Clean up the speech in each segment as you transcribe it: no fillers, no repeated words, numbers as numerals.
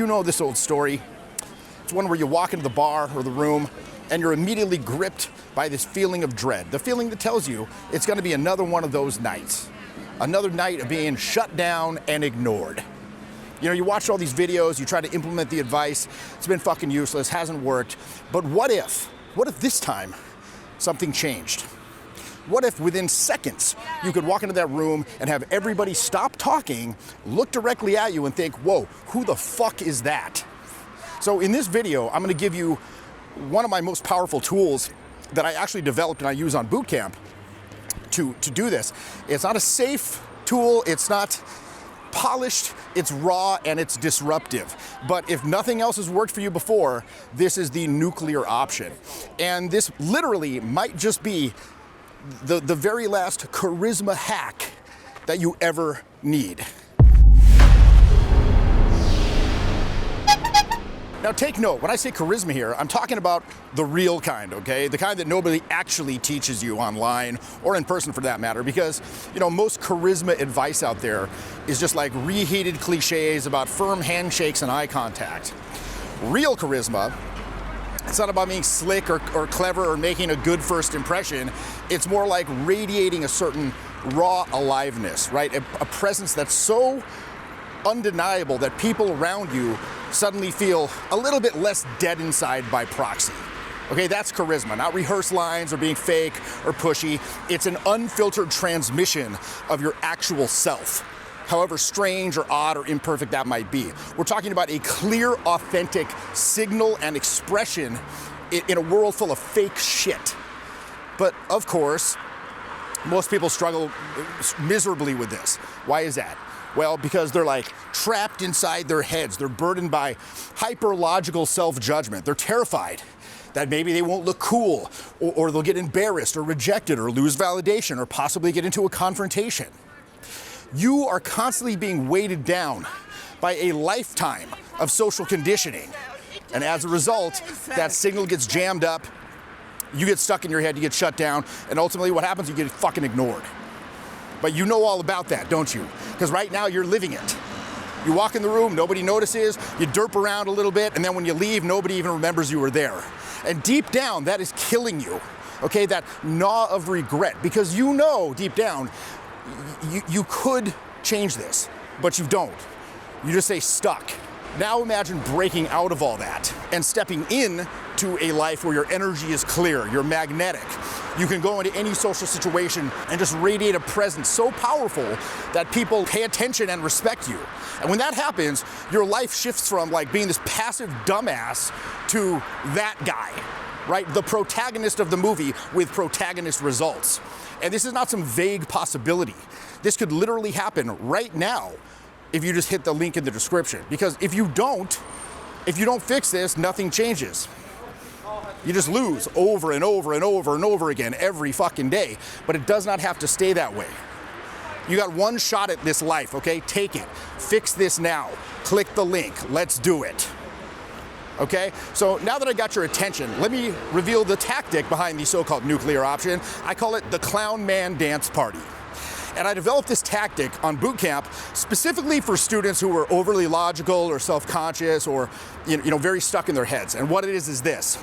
You know this old story. It's one where you walk into the bar or the room and you're immediately gripped by this feeling of dread. The feeling that tells you it's going to be another one of those nights. Another night of being shut down and ignored. You know, you watch all these videos, you try to implement the advice, it's been fucking useless, hasn't worked. But what if this time something changed? What if within seconds you could walk into that room and have everybody stop talking, look directly at you and think, whoa, who the fuck is that? So in this video, I'm gonna give you one of my most powerful tools that I actually developed and I use on boot camp to do this. It's not a safe tool, it's not polished, it's raw, and it's disruptive. But if nothing else has worked for you before, this is the nuclear option. And this literally might just be the very last charisma hack that you ever need. Now take note, when I say charisma here, I'm talking about the real kind, okay? The kind that nobody actually teaches you online or in person for that matter, because, you know, most charisma advice out there is just like reheated cliches about firm handshakes and eye contact. Real charisma, it's not about being slick or clever or making a good first impression. It's more like radiating a certain raw aliveness, right? A presence that's so undeniable that people around you suddenly feel a little bit less dead inside by proxy. Okay, that's charisma, not rehearsed lines or being fake or pushy. It's an unfiltered transmission of your actual self, however strange or odd or imperfect that might be. We're talking about a clear, authentic signal and expression in a world full of fake shit. But of course, most people struggle miserably with this. Why is that? Well, because they're like trapped inside their heads. They're burdened by hyper-logical self-judgment. They're terrified that maybe they won't look cool, or they'll get embarrassed or rejected or lose validation or possibly get into a confrontation. You are constantly being weighted down by a lifetime of social conditioning. And as a result, that signal gets jammed up, you get stuck in your head, you get shut down, and ultimately what happens, you get fucking ignored. But you know all about that, don't you? Because right now you're living it. You walk in the room, nobody notices, you derp around a little bit, and then when you leave, nobody even remembers you were there. And deep down, that is killing you, okay? That gnaw of regret, because you know deep down, you could change this, but you don't. You just stay stuck. Now imagine breaking out of all that and stepping in to a life where your energy is clear, you're magnetic. You can go into any social situation and just radiate a presence so powerful that people pay attention and respect you. And when that happens, your life shifts from like being this passive dumbass to that guy, right? The protagonist of the movie with protagonist results. And this is not some vague possibility. This could literally happen right now if you just hit the link in the description. Because if you don't fix this, nothing changes. You just lose over and over and over and over again every fucking day. But it does not have to stay that way. You got one shot at this life, okay? Take it. Fix this now. Click the link. Let's do it. Okay? So now that I got your attention, let me reveal the tactic behind the so-called nuclear option. I call it the clown man dance party. And I developed this tactic on boot camp specifically for students who were overly logical or self-conscious or you know, very stuck in their heads. And what it is this.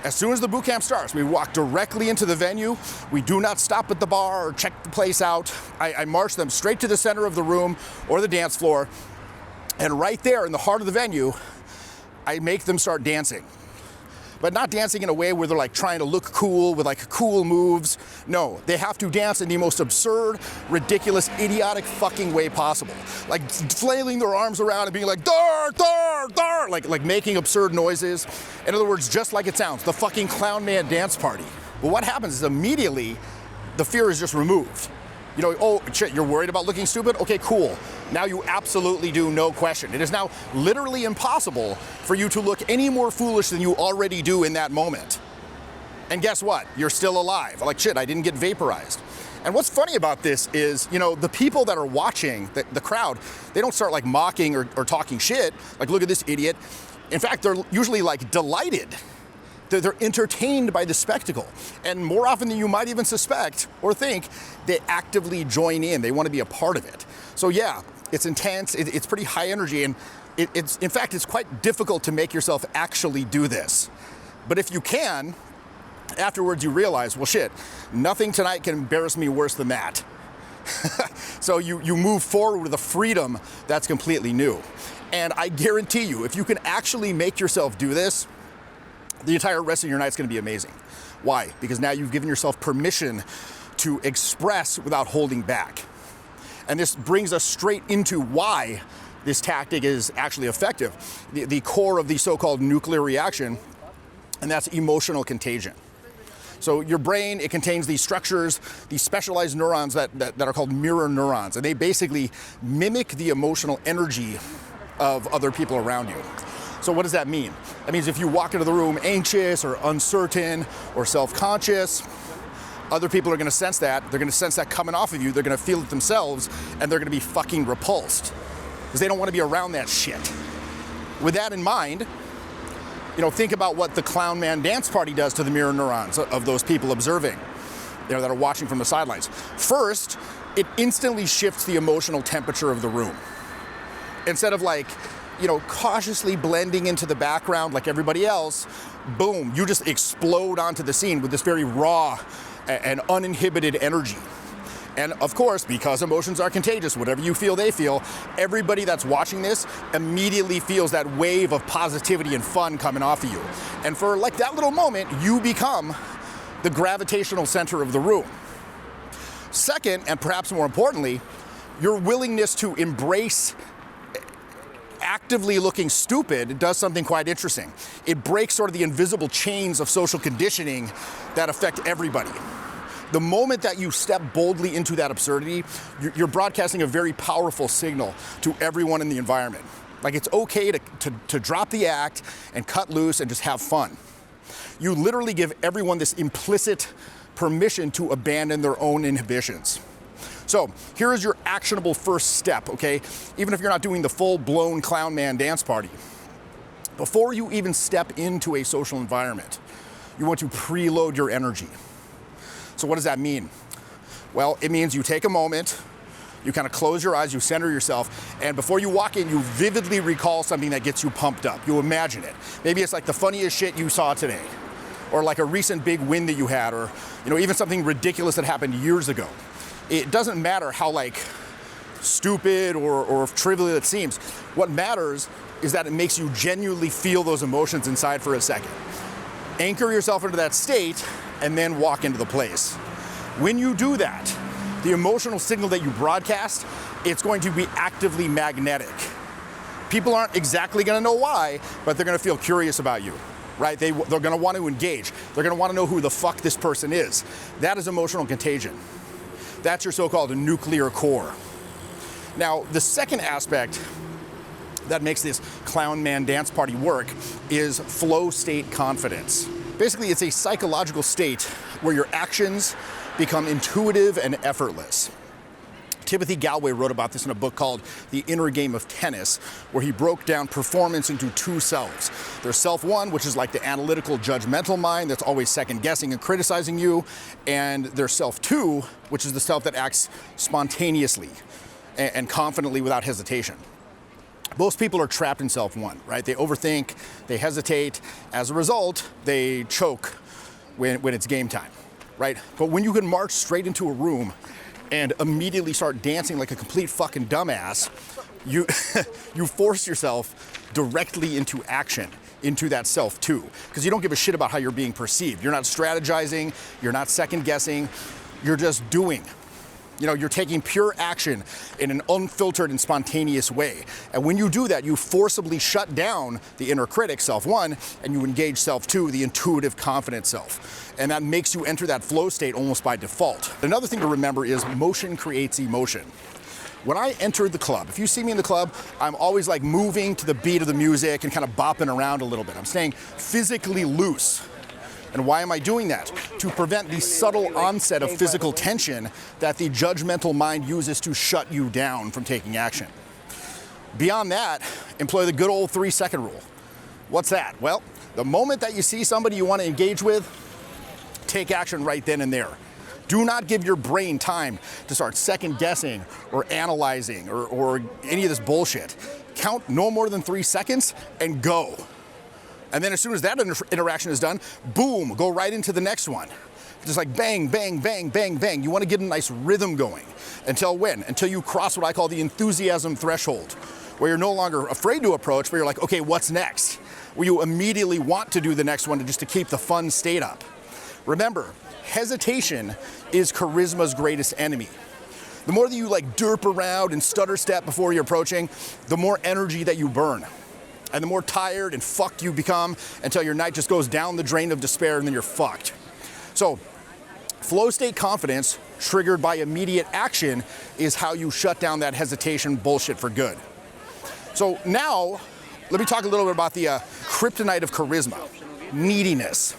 As soon as the boot camp starts, we walk directly into the venue. We do not stop at the bar or check the place out. I march them straight to the center of the room or the dance floor. And right there in the heart of the venue, I make them start dancing. But not dancing in a way where they're like trying to look cool with like cool moves. No, they have to dance in the most absurd, ridiculous, idiotic fucking way possible. Like flailing their arms around and being like, dar, dar, dar, like making absurd noises. In other words, just like it sounds, the fucking clown man dance party. But what happens is immediately the fear is just removed. You know, oh shit, you're worried about looking stupid? Okay, cool. Now you absolutely do, no question. It is now literally impossible for you to look any more foolish than you already do in that moment. And guess what? You're still alive. Like shit, I didn't get vaporized. And what's funny about this is, you know, the people that are watching, the crowd, they don't start like mocking or talking shit. Like, look at this idiot. In fact, they're usually like delighted. They're entertained by the spectacle. And more often than you might even suspect or think, they actively join in. They want to be a part of it. So yeah, it's intense, it's pretty high energy, and In fact, it's quite difficult to make yourself actually do this. But if you can, afterwards you realize, well, shit, nothing tonight can embarrass me worse than that. So you move forward with a freedom that's completely new. And I guarantee you, if you can actually make yourself do this, the entire rest of your night's gonna be amazing. Why? Because now you've given yourself permission to express without holding back. And this brings us straight into why this tactic is actually effective. The core of the so-called nuclear reaction, and that's emotional contagion. So your brain, it contains these structures, these specialized neurons that are called mirror neurons, and they basically mimic the emotional energy of other people around you. So what does that mean? That means if you walk into the room anxious or uncertain or self-conscious, other people are gonna sense that. They're gonna sense that coming off of you. They're gonna feel it themselves, and they're gonna be fucking repulsed because they don't wanna be around that shit. With that in mind, think about what the clown man dance party does to the mirror neurons of those people observing, that are watching from the sidelines. First, it instantly shifts the emotional temperature of the room. Instead of cautiously blending into the background like everybody else, boom, you just explode onto the scene with this very raw and uninhibited energy. And of course, because emotions are contagious, whatever you feel, they feel, everybody that's watching this immediately feels that wave of positivity and fun coming off of you. And for that little moment, you become the gravitational center of the room. Second, and perhaps more importantly, your willingness to embrace actively looking stupid does something quite interesting. It breaks sort of the invisible chains of social conditioning that affect everybody. The moment that you step boldly into that absurdity, you're broadcasting a very powerful signal to everyone in the environment. It's okay to drop the act and cut loose and just have fun. You literally give everyone this implicit permission to abandon their own inhibitions. So here is your actionable first step, okay? Even if you're not doing the full-blown clown man dance party. Before you even step into a social environment, you want to preload your energy. So what does that mean? Well, it means you take a moment, you kind of close your eyes, you center yourself, and before you walk in, you vividly recall something that gets you pumped up. You imagine it. Maybe it's the funniest shit you saw today, or a recent big win that you had, or even something ridiculous that happened years ago. It doesn't matter how stupid or trivial it seems. What matters is that it makes you genuinely feel those emotions inside for a second. Anchor yourself into that state and then walk into the place. When you do that, the emotional signal that you broadcast, it's going to be actively magnetic. People aren't exactly gonna know why, but they're gonna feel curious about you, right? They're gonna want to engage. They're gonna wanna know who the fuck this person is. That is emotional contagion. That's your so-called nuclear core. Now, the second aspect that makes this clown man dance party work is flow state confidence. Basically, it's a psychological state where your actions become intuitive and effortless. Timothy Galway wrote about this in a book called The Inner Game of Tennis, where he broke down performance into two selves. There's self one, which is the analytical, judgmental mind that's always second guessing and criticizing you, and there's self two, which is the self that acts spontaneously and confidently without hesitation. Most people are trapped in self one, right? They overthink, they hesitate. As a result, they choke when it's game time, right? But when you can march straight into a room and immediately start dancing like a complete fucking dumbass, you you force yourself directly into action, into that self too, because you don't give a shit about how you're being perceived. You're not strategizing, you're not second guessing, you're just doing. You're taking pure action in an unfiltered and spontaneous way. And when you do that, you forcibly shut down the inner critic, self one, and you engage self two, the intuitive, confident self. And that makes you enter that flow state almost by default. Another thing to remember is motion creates emotion. When I enter the club, if you see me in the club, I'm always moving to the beat of the music and kind of bopping around a little bit. I'm staying physically loose. And why am I doing that? To prevent the subtle onset of physical tension that the judgmental mind uses to shut you down from taking action. Beyond that, employ the good old 3-second rule. What's that? Well, the moment that you see somebody you want to engage with, take action right then and there. Do not give your brain time to start second guessing or analyzing or any of this bullshit. count no more than 3 seconds and go. And then as soon as that interaction is done, boom, go right into the next one. Just like bang, bang, bang, bang, bang. You want to get a nice rhythm going. Until when? Until you cross what I call the enthusiasm threshold, where you're no longer afraid to approach, but you're like, okay, what's next? Where you immediately want to do the next one just to keep the fun state up. Remember, hesitation is charisma's greatest enemy. The more that you like derp around and stutter step before you're approaching, the more energy that you burn. And the more tired and fucked you become until your night just goes down the drain of despair and then you're fucked. So, flow state confidence triggered by immediate action is how you shut down that hesitation bullshit for good. So now, let me talk a little bit about the kryptonite of charisma, neediness.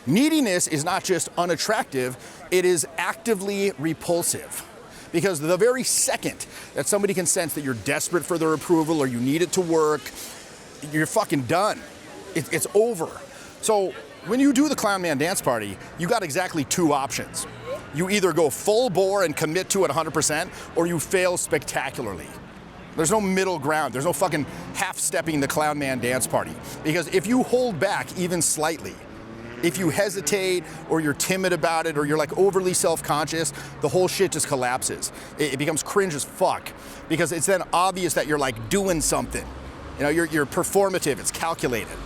Neediness is not just unattractive, it is actively repulsive. Because the very second that somebody can sense that you're desperate for their approval or you need it to work, you're fucking done. It's over. So when you do the Clown Man Dance Party, you got exactly 2 options. You either go full bore and commit to it 100%, or you fail spectacularly. There's no middle ground. There's no fucking half-stepping the Clown Man Dance Party. Because if you hold back even slightly, if you hesitate or you're timid about it or you're like overly self-conscious, the whole shit just collapses. It becomes cringe as fuck because it's then obvious that you're like doing something. You know, you're performative, it's calculated.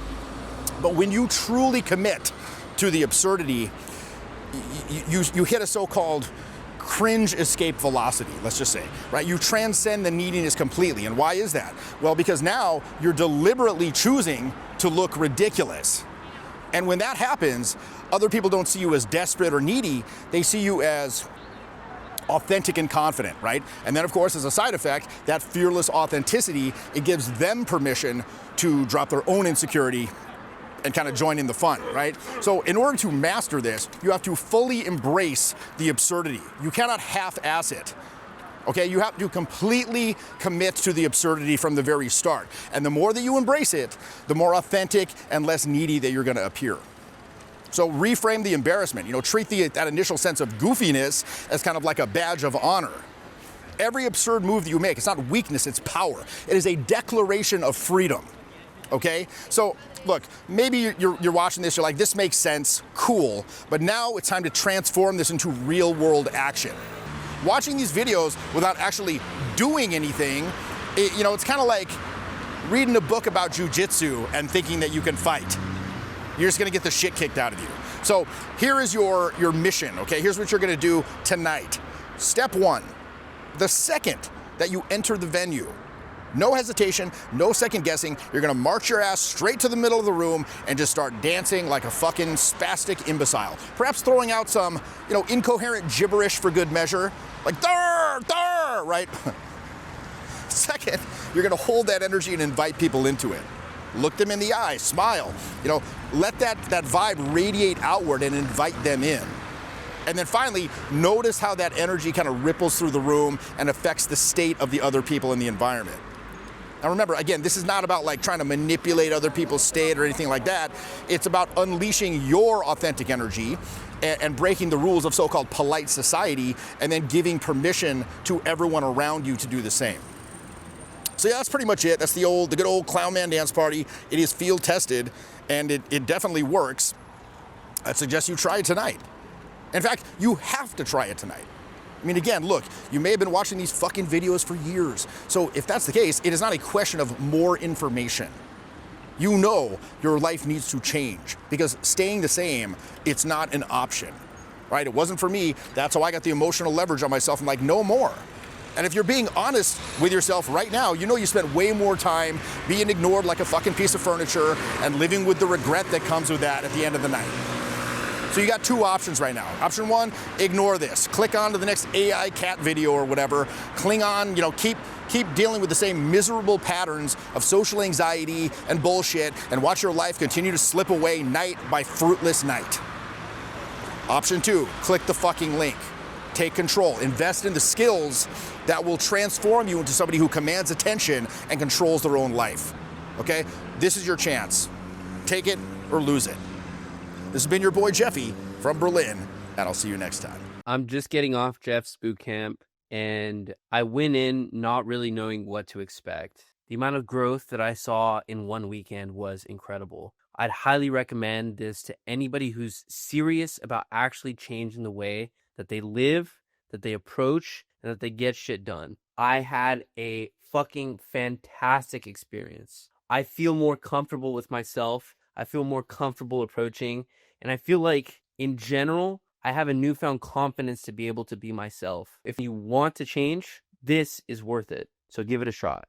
But when you truly commit to the absurdity, you hit a so-called cringe escape velocity, let's just say, right? You transcend the neediness completely. And why is that? Well, because now you're deliberately choosing to look ridiculous. And when that happens, other people don't see you as desperate or needy, they see you as authentic and confident, right? And then of course, as a side effect, that fearless authenticity, it gives them permission to drop their own insecurity and kind of join in the fun, right? So in order to master this, you have to fully embrace the absurdity. You cannot half-ass it. Okay, you have to completely commit to the absurdity from the very start. And the more that you embrace it, the more authentic and less needy that you're gonna appear. So reframe the embarrassment, treat that initial sense of goofiness as kind of like a badge of honor. Every absurd move that you make, it's not weakness, it's power. It is a declaration of freedom, okay? So look, maybe you're watching this, you're like, this makes sense, cool, but now it's time to transform this into real world action. Watching these videos without actually doing anything, it's kind of like reading a book about jujitsu and thinking that you can fight. You're just gonna get the shit kicked out of you. So here is your mission, okay? Here's what you're gonna do tonight. Step 1, the second that you enter the venue, no hesitation, no second guessing, you're gonna march your ass straight to the middle of the room and just start dancing like a fucking spastic imbecile. Perhaps throwing out some, incoherent gibberish for good measure, like "Durr, durr," right? Second, you're gonna hold that energy and invite people into it. Look them in the eye, smile, let that vibe radiate outward and invite them in. And then finally, notice how that energy kind of ripples through the room and affects the state of the other people in the environment. Now remember, again, this is not about like trying to manipulate other people's state or anything like that. It's about unleashing your authentic energy and breaking the rules of so-called polite society and then giving permission to everyone around you to do the same. So yeah, that's pretty much it. That's the good old Clown Man Dance Party. It is field tested and it definitely works. I'd suggest you try it tonight. In fact, you have to try it tonight. I mean, again, look, you may have been watching these fucking videos for years. So if that's the case, it is not a question of more information. You know your life needs to change because staying the same, it's not an option, right? It wasn't for me. That's how I got the emotional leverage on myself. I'm like, no more. And if you're being honest with yourself right now, you spent way more time being ignored like a fucking piece of furniture and living with the regret that comes with that at the end of the night. So you got 2 options right now. Option 1, ignore this. Click on to the next AI cat video or whatever. Cling on, keep dealing with the same miserable patterns of social anxiety and bullshit and watch your life continue to slip away night by fruitless night. Option 2, click the fucking link. Take control. Invest in the skills that will transform you into somebody who commands attention and controls their own life. Okay? This is your chance. Take it or lose it. This has been your boy Jeffy from Berlin, and I'll see you next time. I'm just getting off Jeff's boot camp, and I went in not really knowing what to expect. The amount of growth that I saw in one weekend was incredible. I'd highly recommend this to anybody who's serious about actually changing the way that they live, that they approach, and that they get shit done. I had a fucking fantastic experience. I feel more comfortable with myself. I feel more comfortable approaching, and I feel like in general, I have a newfound confidence to be able to be myself. If you want to change, this is worth it. So give it a shot.